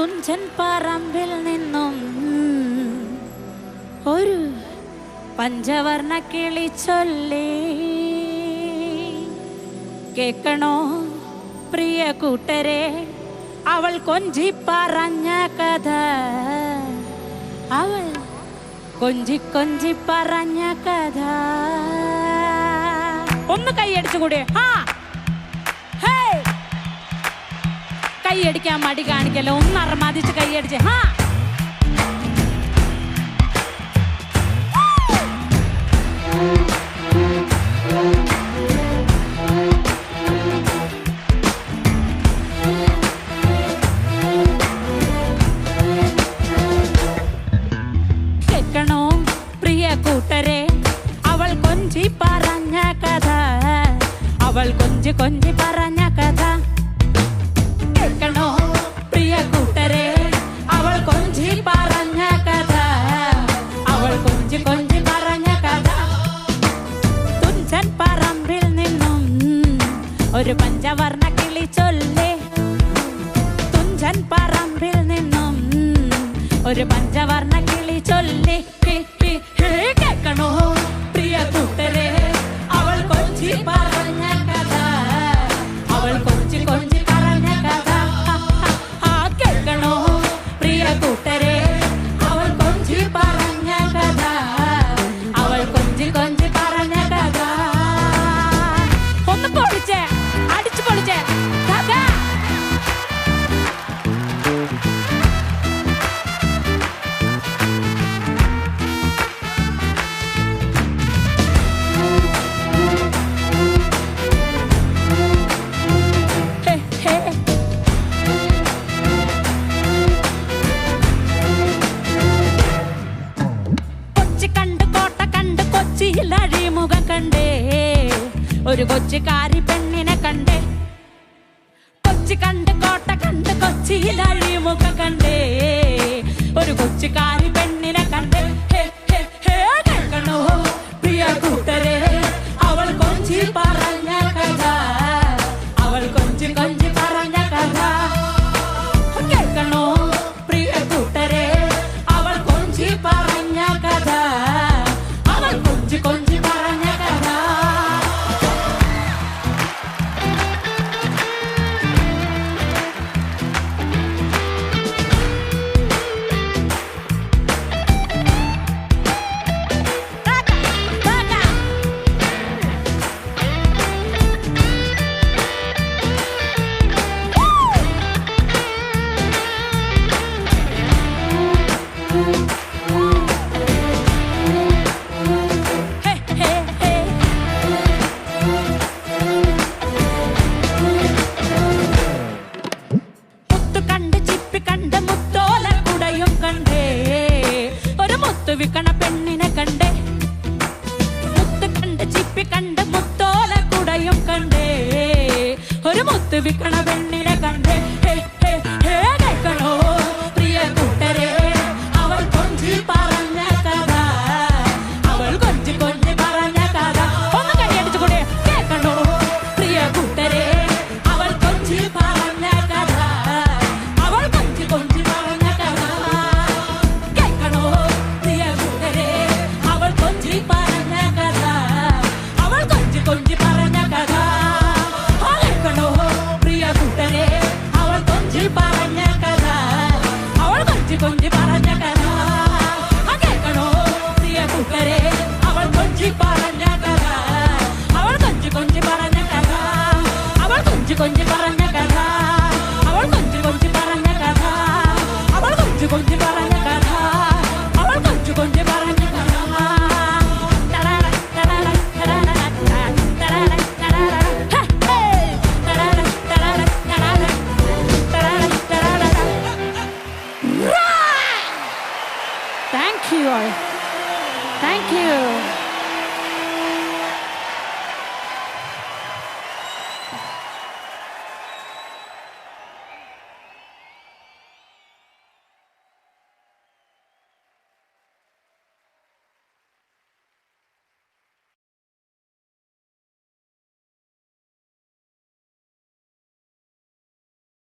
തുഞ്ചൻ പറമ്പിൽ നിന്നും ഒരു പഞ്ചവർണ്ണ കിളി ചൊല്ലി. കേൾക്കണോ പ്രിയ കൂട്ടരെ, അവൾ കൊഞ്ചി പറഞ്ഞ കഥ, അവൾ കൊഞ്ചി കൊഞ്ചി പറഞ്ഞ കഥ. ഒന്ന് കൈയടിച്ചുകൂടെ? കൈയടിക്കാൻ മടി കാണിക്കല്ലോ, ഒന്ന് അറമാതിച്ച് കൈയടിച്ച്. കേൾക്കണോ പ്രിയ കൂട്ടരെ, അവൾ കൊഞ്ചി പറഞ്ഞ കഥ, അവൾ കൊഞ്ചി കൊഞ്ചി പറഞ്ഞ കഥ. കേൾക്കണോ പ്രിയ കൂട്ടരെ, അവൾ കൊഞ്ചി പറഞ്ഞ കഥ, അവൾ കൊഞ്ചി കൊഞ്ചി പറഞ്ഞ കഥ. തുഞ്ചൻ പറമ്പിൽ നിന്നും ഒരു പഞ്ചവർണ്ണ കിളി ചൊല്ലി. തുഞ്ചൻ പറമ്പിൽ നിന്നും ഒരു പഞ്ചവർണ്ണ കിളി ചൊല്ലി. കേൾക്കണോ പ്രിയ കൂട്ടരെ, അവൾ കൊഞ്ചി പറഞ്ഞ കഥ, അവൾ കൊഞ്ചി കൊഞ്ചി പറഞ്ഞ കഥ. കേൾക്കണോ പ്രിയ കൂട്ടരെ, അവൾ കൊഞ്ചി പറഞ്ഞ കഥ, അവൾ കൊഞ്ചി കൊഞ്ചി പറഞ്ഞ കഥ. ഒന്ന് പൊളിച്ചേ, അടിച്ചു പൊളിച്ചേ കഥ. അഴിമുഖം കണ്ടേ ഒരു കൊച്ചിക്കാരി പെണ്ണിനെ കണ്ടേ. കൊച്ചി കണ്ട് കോട്ട കണ്ട് കൊച്ചിയിൽ അഴിമുഖം കണ്ടേ ഒരു കൊച്ചിക്കാരി പെണ്ണിനെ കണ്ടേ. കേൾക്കണോ പ്രിയ കൂട്ടരെ, അവൾ കൊഞ്ചി പറഞ്ഞ കഥ, അവൾ കൊഞ്ചി കൊഞ്ചി പറഞ്ഞ കഥ. കേൾക്കണോ പ്രിയ കൂട്ടരെ, അവൾ കൊഞ്ചി പറഞ്ഞ കഥ, അവൾ കൊഞ്ചി കൊഞ്ചി പറഞ്ഞ കഥ. വിക്കണ പെണ്ണിനെ കണ്ടേ. മുത്ത് കണ്ട് ചിപ്പി കണ്ട് മുത്തോല കുടയും കണ്ടേ ഒരു മുത്ത് വിക്കണ പെണ്ണിനെ കണ്ടേ. കേൾക്കണോ പ്രിയ കൂട്ടരെ, അവൾ കൊഞ്ചി പറഞ്ഞ കഥ, അവൾ കൊഞ്ചി കൊഞ്ചി പറഞ്ഞ കഥ. ഒന്ന് കൈയടിച്ചു കൂടെ? കേൾക്കണോ പ്രിയ കൂട്ടരെ, അവൾ കൊഞ്ചി പറഞ്ഞ കഥ, അവൾ കൊഞ്ചി കൊഞ്ചി പറഞ്ഞ കഥ. കേൾക്കണോ പ്രിയ കൂട്ടരെ, അവൾ കൊഞ്ചി പറഞ്ഞ കഥ, അവൾ കൊഞ്ചി കൊഞ്ചി പറഞ്ഞ കഥ. കേൾക്കണോ പ്രിയ കൂട്ടരെ, അവൾ കൊഞ്ചി പറഞ്ഞ കഥ, അവൾ കൊഞ്ചി കൊഞ്ചി പറഞ്ഞ